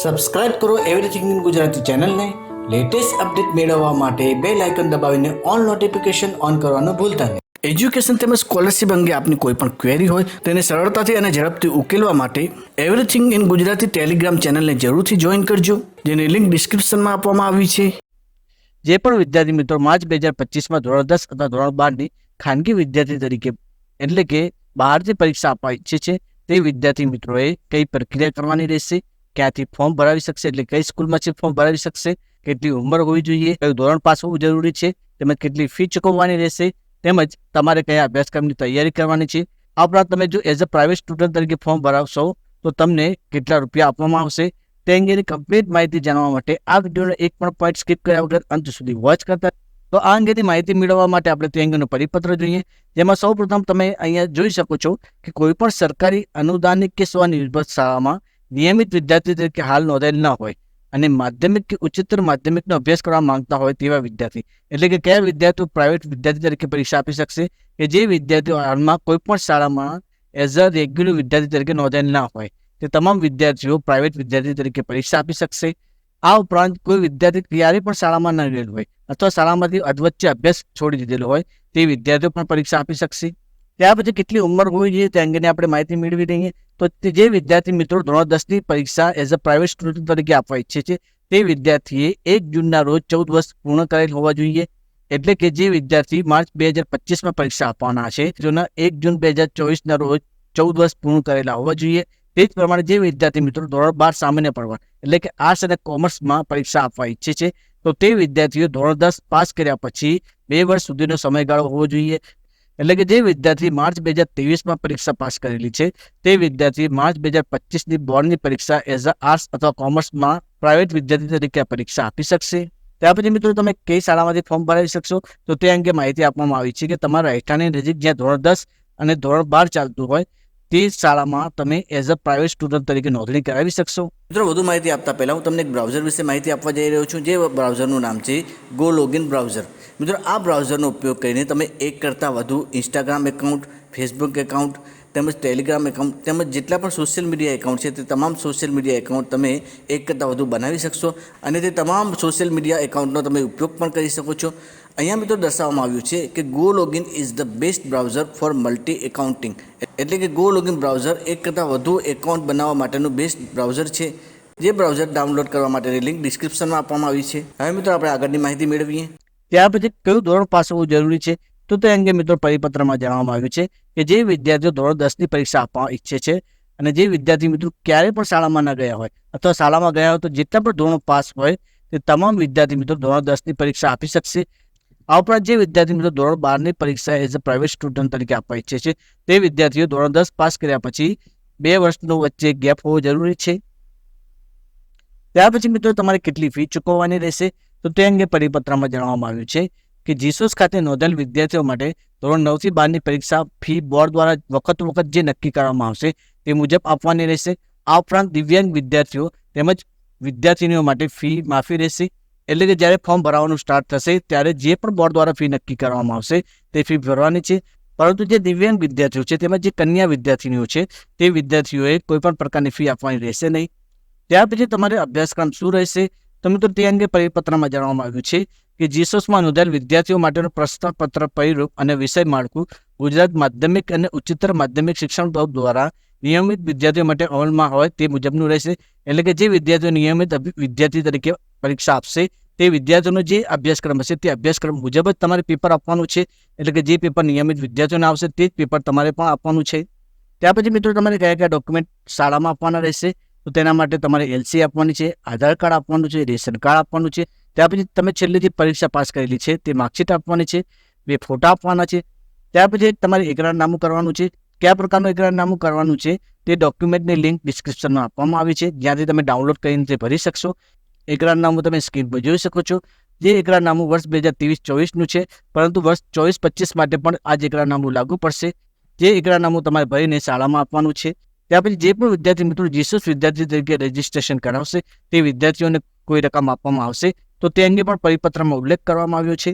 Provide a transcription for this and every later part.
Subscribe કરો everything in Gujarati ચેનલને latest update મેળવવા માટે બેલ આઇકન દબાવીને ઓલ નોટિફિકેશન ઓન કરવાનું ભૂલતા નહીં. એજ્યુકેશન તેમજ સ્કોલરશિપ અંગે આપની કોઈ પણ ક્વેરી હોય તેને સરળતાથી અને ઝડપથી ઉકેલવા માટે એવરીથિંગ ઇન ગુજરાતી ટેલિગ્રામ ચેનલને જરૂરથી જોઈન કરજો, જેની લિંક ડિસ્ક્રિપ્શનમાં આપવામાં આવી છે. જે પણ વિદ્યાર્થી મિત્રો માર્ચ 2025માં ધોરણ 10 અથવા ધોરણ 12ની ખાનગી વિદ્યાર્થી તરીકે એટલે કે બહારથી પરીક્ષા આપવા ઈચ્છે છે તે વિદ્યાર્થી મિત્રોએ કઈ પ્રક્રિયા કરવાની રહેશે, ક્યાંથી ફોર્મ ભરાવી શકશે, એટલે કઈ સ્કૂલમાંથી ફોર્મ ભરાવી શકશે, કેટલી ઉંમર હોવી જોઈએ, કયું ધોરણ પાસ હોવું જરૂરી છે, તેમજ કેટલી ફી ચૂકવવાની રહેશે, તેમજ તમારે કયા અભ્યાસક્રમની તૈયારી કરવાની છે. આ ઉપરાંત તમે જો એઝ અ પ્રાઇવેટ સ્ટુડન્ટ તરીકે ફોર્મ ભરાવશો તો તમને કેટલા રૂપિયા આપવામાં આવશે તે અંગેની કમ્પ્લીટ માહિતી જાણવા માટે આ વિડીયોનો એક પણ પોઈન્ટ સ્કીપ કર્યા વગર અંત સુધી વોચ કરતા. તો આ અંગેની માહિતી મેળવવા માટે આપણે તે અંગેનો પરિપત્ર જોઈએ, જેમાં સૌપ્રથમ તમે અહીંયા જોઈ શકો છો કે કોઈ પણ સરકારી અનુદાનિત કે સ્વનિર્ભર શાળામાં નિયમિત વિદ્યાર્થી તરીકે હાલ નોંધાયેલ ન હોય અને માધ્યમિક કે ઉચ્ચતર માધ્યમિકનો અભ્યાસ કરવા માંગતા હોય તેવા વિદ્યાર્થી, એટલે કે કયા વિદ્યાર્થીઓ પ્રાઇવેટ વિદ્યાર્થી તરીકે પરીક્ષા આપી શકશે, કે જે વિદ્યાર્થીઓ હાલમાં કોઈ પણ શાળામાં એઝ અ રેગ્યુલર વિદ્યાર્થી તરીકે નોંધાયેલ ના હોય તે તમામ વિદ્યાર્થીઓ પ્રાઇવેટ વિદ્યાર્થી તરીકે પરીક્ષા આપી શકશે. આ ઉપરાંત કોઈ વિદ્યાર્થી ક્યારેય પણ શાળામાં ન રહેલું હોય અથવા શાળામાંથી અધવચ્ચે અભ્યાસ છોડી દીધેલો હોય તે વિદ્યાર્થીઓ પણ પરીક્ષા આપી શકશે. ત્યાર પછી કેટલી ઉંમર હોવી જોઈએ તે અંગેની આપણે માહિતી મેળવી દઈએ. તો જે વિદ્યાર્થી મિત્રો ધોરણ 10ની પરીક્ષા એઝ અ પ્રાઇવેટ સ્ટુડન્ટ તરીકે આપવા ઈચ્છે છે તે વિદ્યાર્થીએ 1 જૂનના રોજ 14 વર્ષ પૂર્ણ કરેલ હોવા જોઈએ. એટલે કે જે વિદ્યાર્થી માર્ચ 2025માં પરીક્ષા આપવાના છે તેના 1 જૂન 2024ના રોજ 14 વર્ષ પૂર્ણ કરેલા હોવા જોઈએ. તે જ પ્રમાણે જે વિદ્યાર્થી મિત્રો ધોરણ 12 સામાન્ય પ્રવર્ગ એટલે કે આર્ટ્સ અને કોમર્સમાં પરીક્ષા આપવા ઈચ્છે છે તો તે વિદ્યાર્થીઓ ધોરણ 10 પાસ કર્યા પછી 2 વર્ષ સુધીનો સમયગાળો હોવો જોઈએ. એટલે કે જે વિદ્યાર્થી માર્ચ 2023માં પરીક્ષા પાસ કરેલી છે તે વિદ્યાર્થી માર્ચ 2025ની બોર્ડની પરીક્ષા એઝ અ આર્ટ્સ અથવા કોમર્સમાં પ્રાઇવેટ વિદ્યાર્થી તરીકે પરીક્ષા આપી શકશે. ત્યાર પછી મિત્રો તમે કઈ શાળામાંથી ફોર્મ ભરાવી શકશો તો તે અંગે માહિતી આપવામાં આવી છે કે તમારા રહેઠાણની નજીક જ્યાં ધોરણ 10 અને ધોરણ 12 ચાલતું હોય તે શાળામાં તમે એઝ અ પ્રાઇવેટ સ્ટુડન્ટ તરીકે નોંધણી કરાવી શકશો. મિત્રો વધુ માહિતી આપતા પહેલાં હું તમને એક બ્રાઉઝર વિશે માહિતી આપવા જઈ રહ્યો છું, જે બ્રાઉઝરનું નામ છે ગો લોગિન બ્રાઉઝર. મિત્રો આ બ્રાઉઝરનો ઉપયોગ કરીને તમે એક કરતાં વધુ ઇન્સ્ટાગ્રામ એકાઉન્ટ, ફેસબુક એકાઉન્ટ તેમજ ટેલિગ્રામ એકાઉન્ટ તેમજ જેટલા પણ સોશિયલ મીડિયા એકાઉન્ટ છે તે તમામ સોશિયલ મીડિયા એકાઉન્ટ તમે એક કરતાં વધુ બનાવી શકશો અને તે તમામ સોશિયલ મીડિયા એકાઉન્ટનો તમે ઉપયોગ પણ કરી શકો છો. અહીંયા મિત્રો દર્શાવવામાં આવ્યું છે કે go login is the best browser four multi accounting, એટલે કે ગો લોગિન બ્રાઉઝર એક કરતાં વધુ એકાઉન્ટ બનાવવા માટેનું બેસ્ટ બ્રાઉઝર છે. જે બ્રાઉઝર ડાઉનલોડ કરવા માટેની લિંક ડિસ્ક્રિપ્શનમાં આપવામાં આવી છે. હવે મિત્રો આપણે આગળની માહિતી મેળવીએ. ત્યાર પછી કયું ધોરણ પાસ હોવું જરૂરી છે તો તે અંગે મિત્રો પરિપત્રમાં જણાવવામાં આવ્યું છે કે જે વિદ્યાર્થીઓ ધોરણ 10ની પરીક્ષા આપવા ઈચ્છે છે અને જે વિદ્યાર્થી મિત્રો ક્યારેય પણ શાળામાં ન ગયા હોય અથવા શાળામાં ગયા હોય તો જેટલા પણ ધોરણ પાસ હોય તે તમામ વિદ્યાર્થી મિત્રો ધોરણ 10ની પરીક્ષા આપી શકશે. આ ઉપરાંત જે વિદ્યાર્થી મિત્રો ધોરણ 12ની પરીક્ષા એઝ અ પ્રાઇવેટ સ્ટુડન્ટ તરીકે આપવા ઈચ્છે છે તે વિદ્યાર્થીઓ ધોરણ 10 પાસ કર્યા પછી 2 વર્ષનો વચ્ચે ગેપ હોવો જરૂરી છે. ત્યાર પછી મિત્રો તમારે કેટલી ફી ચૂકવવાની રહેશે તો તે અંગે પરિપત્રમાં જણાવવામાં આવ્યું છે કે જીસોસ ખાતે નોંધાયેલ વિદ્યાર્થીઓ માટે ધોરણ 9થી 12ની પરીક્ષા ફી બોર્ડ દ્વારા વખત જે નક્કી કરવામાં આવશે તે મુજબ આપવાની રહેશે. આ ઉપરાંત દિવ્યાંગ વિદ્યાર્થીઓ તેમજ વિદ્યાર્થીનીઓ માટે ફી માફી રહેશે. એટલે કે જ્યારે ફોર્મ ભરાવાનું સ્ટાર્ટ થશે ત્યારે જે પણ બોર્ડ દ્વારા ફી નક્કી કરવામાં આવશે તે ફી ભરવાની છે. પરંતુ જે દિવ્યાંગ વિદ્યાર્થીઓ છે તેમજ જે કન્યા વિદ્યાર્થીનીઓ છે તે વિદ્યાર્થીઓએ કોઈ પણ પ્રકારની ફી આપવાની રહેશે નહીં. ત્યાર પછી તમારે અભ્યાસક્રમ શું રહેશે તો મિત્રો તે અંગે પરિપત્રમાં જણાવવામાં આવ્યું છે કે જીસોસમાં નોંધાયેલ વિદ્યાર્થીઓ માટેનું પ્રશ્નપત્ર પરિરૂપ અને વિષય માળખું ગુજરાત માધ્યમિક અને ઉચ્ચતર માધ્યમિક શિક્ષણ બોર્ડ દ્વારા નિયમિત વિદ્યાર્થીઓ માટે અમલમાં હોય તે મુજબનું રહેશે. એટલે કે જે વિદ્યાર્થીઓ નિયમિત વિદ્યાર્થી તરીકે પરીક્ષા આપશે તે વિદ્યાર્થીઓનો જે અભ્યાસક્રમ હશે તે અભ્યાસક્રમ મુજબ જ તમારે પેપર આપવાનું છે. એટલે કે જે પેપર નિયમિત વિદ્યાર્થીઓને આવશે તે જ પેપર તમારે પણ આપવાનું છે. ત્યાર પછી મિત્રો તમારે કયા કયા ડોક્યુમેન્ટ શાળામાં આપવાના રહેશે તો તેના માટે તમારે એલસી આપવાની છે, આધાર કાર્ડ આપવાનું છે, રેશન કાર્ડ આપવાનું છે. ત્યાર પછી તમે છેલ્લે જે પરીક્ષા પાસ કરેલી છે તે માર્કશીટ આપવાની છે, 2 ફોટા આપવાના છે. ત્યાર પછી તમારે એકરારનામું કરવાનું છે. કયા પ્રકારનું એકરારનામું કરવાનું છે તે ડોક્યુમેન્ટની લિંક ડિસ્ક્રિપ્શનમાં આપવામાં આવી છે, જ્યાંથી તમે ડાઉનલોડ કરીને તે ભરી શકશો. એકરારનામું તમે સ્ક્રીન પર જોઈ શકો છો. જે એકરારનામું વર્ષ 2023-24નું છે, પરંતુ વર્ષ 24-25 માટે પણ આ જ એકરારનામું લાગુ પડશે. જે એકરારનામું તમારે ભરીને શાળામાં આપવાનું છે. ત્યાર પછી જે પણ વિદ્યાર્થી મિત્રો જીસસ વિદ્યાર્થી તરીકે રજીસ્ટ્રેશન કરાવશે તે વિદ્યાર્થીઓને કોઈ રકમ આપવામાં આવશે તો તે અંગે પણ પરિપત્રમાં ઉલ્લેખ કરવામાં આવ્યો છે.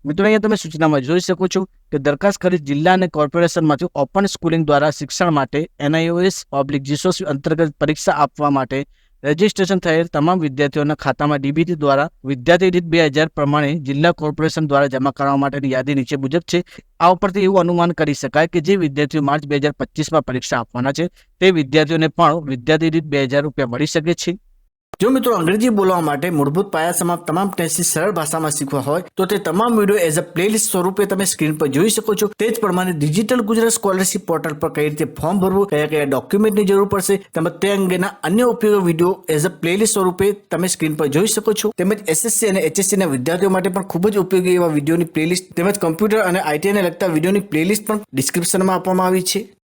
મિત્રો અહીંયા તમે સૂચનામાં જોઈ શકો છો કે દરખાસ્ત કરી જિલ્લા અને કોર્પોરેશનમાંથી ઓપન સ્કૂલિંગ દ્વારા શિક્ષણ માટે NIOS/GSOS અંતર્ગત પરીક્ષા આપવા માટે રજીસ્ટ્રેશન થયેલ તમામ વિદ્યાર્થીઓના ખાતામાં ડીબીટી દ્વારા વિદ્યાર્થી દીઠ 2000 પ્રમાણે જિલ્લા કોર્પોરેશન દ્વારા જમા કરવા માટેની યાદી નીચે મુજબ છે. આ ઉપરથી એવું અનુમાન કરી શકાય કે જે વિદ્યાર્થીઓ માર્ચ 2025માં પરીક્ષા આપવાના છે તે વિદ્યાર્થીઓને પણ વિદ્યાર્થી દીઠ 2000 રૂપિયા મળી શકે છે. જો મિત્રો અંગ્રેજી બોલવા માટે મૂળભૂત પાયા સમાપ્ત તમામ ટેસ્ટથી સરળ ભાષામાં શીખવા હોય તો તે તમામ વિડીયો એઝ અ પ્લેલિસ્ટ સ્વરૂપે તમે સ્ક્રીન પર જોઈ શકો છો. તે જ પ્રમાણે ડિજિટલ ગુજરાત સ્કોલરશિપ પોર્ટલ પર કઈ રીતે ફોર્મ ભરવું, કયા કયા ડોક્યુમેન્ટની જરૂર પડશે તેમજ તે અંગેના અન્ય ઉપયોગી વિડીયો એઝ અ પ્લેલિસ્ટ સ્વરૂપે તમે સ્ક્રીન પર જોઈ શકો છો. તેમજ એસએસસી અને એચએસસીના વિદ્યાર્થીઓ માટે પણ ખૂબ જ ઉપયોગી એવા વિડીયોની પ્લેલિસ્ટ તેમજ કમ્પ્યુટર અને આઈટીઆઈને લગતા વિડીયોની પ્લેલિસ્ટ પણ ડિસ્ક્રિપ્શનમાં આપવામાં આવી છે.